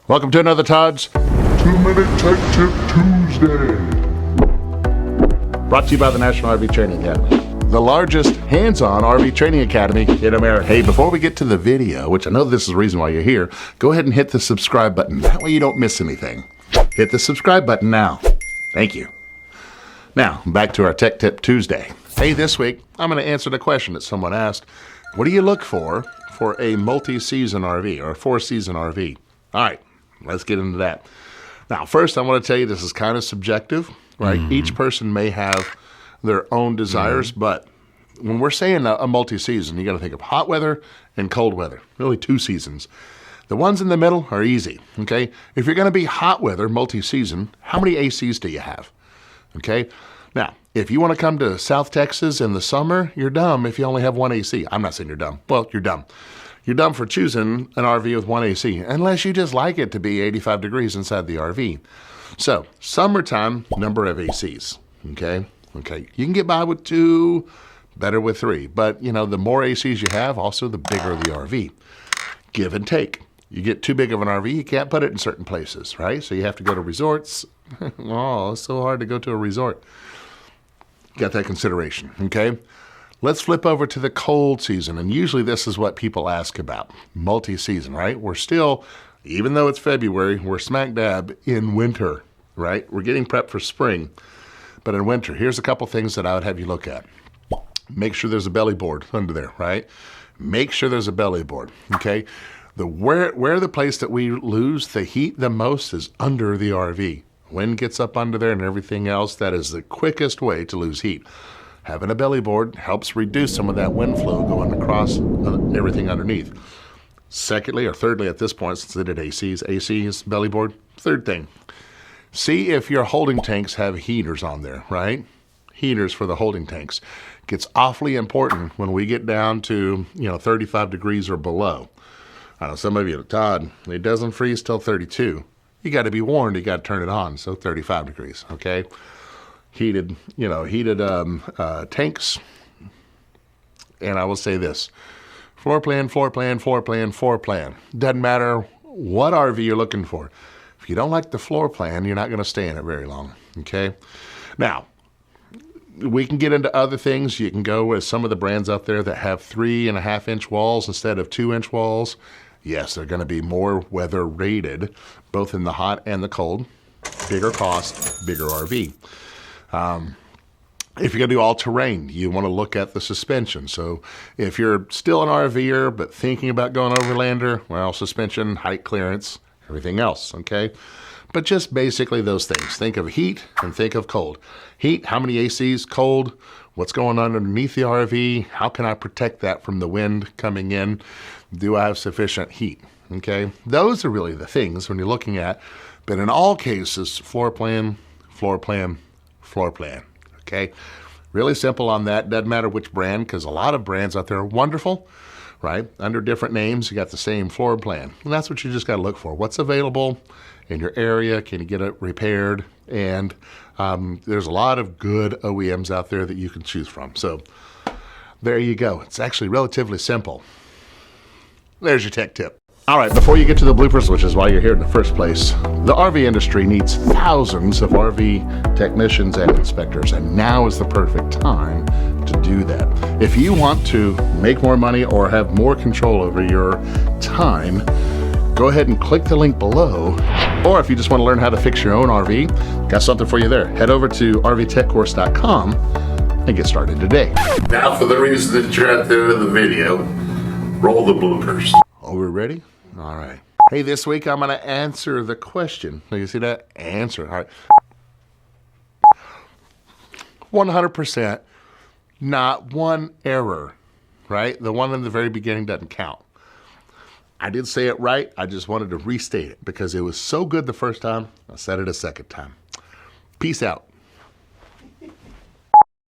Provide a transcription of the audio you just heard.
Welcome to another Todd's 2-Minute Tech Tip Tuesday. Brought to you by the National RV Training Academy, the largest hands-on RV training academy in America. Hey, before we get to the video, which I know this is the reason why you're here, go ahead and hit the subscribe button. That way you don't miss anything. Hit the subscribe button now. Thank you. Now, back to our Tech Tip Tuesday. Hey, this week, I'm going to answer the question that someone asked. What do you look for a multi-season RV or a 4-season RV? All right, let's get into that. Now, first, I want to tell you this is kind of subjective, right? Each person may have their own desires, but when we're saying a multi-season, you got to think of hot weather and cold weather, really 2 seasons. The ones in the middle are easy, okay? If you're going to be hot weather, multi-season, how many ACs do you have, okay? Now, if you want to come to South Texas in the summer, you're dumb if you only have 1 AC. I'm not saying you're dumb. Well, you're dumb. You're dumb for choosing an RV with 1 AC, unless you just like it to be 85 degrees inside the RV. So, summertime, number of ACs, okay? Okay, you can get by with 2, better with 3. But, you know, the more ACs you have, also the bigger the RV. Give and take. You get too big of an RV, you can't put it in certain places, right? So you have to go to resorts. Oh, it's so hard to go to a resort. Got that consideration, okay? Let's flip over to the cold season, and usually this is what people ask about, multi-season, right? We're still, even though it's February, we're smack dab in winter, right? We're getting prepped for spring, but in winter, here's a couple things that I would have you look at. Make sure there's a belly board under there, right? Make sure there's a belly board, okay? Where the place that we lose the heat the most is under the RV. Wind gets up under there and everything else, that is the quickest way to lose heat. Having a belly board helps reduce some of that wind flow going across everything underneath. Secondly, or thirdly at this point, since they did ACs, belly board. Third thing, see if your holding tanks have heaters on there, right? Heaters for the holding tanks. Gets awfully important when we get down to, 35 degrees or below. I know some of you, Todd, it doesn't freeze till 32. You got to be warned, you got to turn it on, so 35 degrees, okay? Heated tanks. And I will say this, floor plan. Doesn't matter what RV you're looking for. If you don't like the floor plan, you're not going to stay in it very long, okay? Now, we can get into other things. You can go with some of the brands out there that have 3.5-inch walls instead of 2-inch walls. Yes, they're going to be more weather rated, both in the hot and the cold. Bigger cost, bigger RV. If you're going to do all-terrain, you want to look at the suspension. So if you're still an RVer but thinking about going overlander, well, suspension, height clearance, everything else, okay? But just basically those things. Think of heat and think of cold. Heat, how many ACs? Cold, what's going on underneath the RV? How can I protect that from the wind coming in? Do I have sufficient heat? Okay, those are really the things when you're looking at. But in all cases, floor plan. Okay, really simple on that. Doesn't matter which brand, because a lot of brands out there are wonderful, right? Under different names, you got the same floor plan. And that's what you just got to look for. What's available in your area? Can you get it repaired? And there's a lot of good OEMs out there that you can choose from. So there you go. It's actually relatively simple. There's your tech tip. All right, before you get to the bloopers, which is why you're here in the first place, the RV industry needs thousands of RV technicians and inspectors, and now is the perfect time to do that. If you want to make more money or have more control over your time, go ahead and click the link below. Or if you just want to learn how to fix your own RV, got something for you there. Head over to rvtechcourse.com and get started today. Now, for the reason that you're out there in the video, roll the bloopers. Oh, we're ready? All right. Hey, this week I'm going to answer the question. You see that? Answer. All right. 100%, not one error, right? The one in the very beginning doesn't count. I did say it right. I just wanted to restate it because it was so good the first time. I said it a second time. Peace out.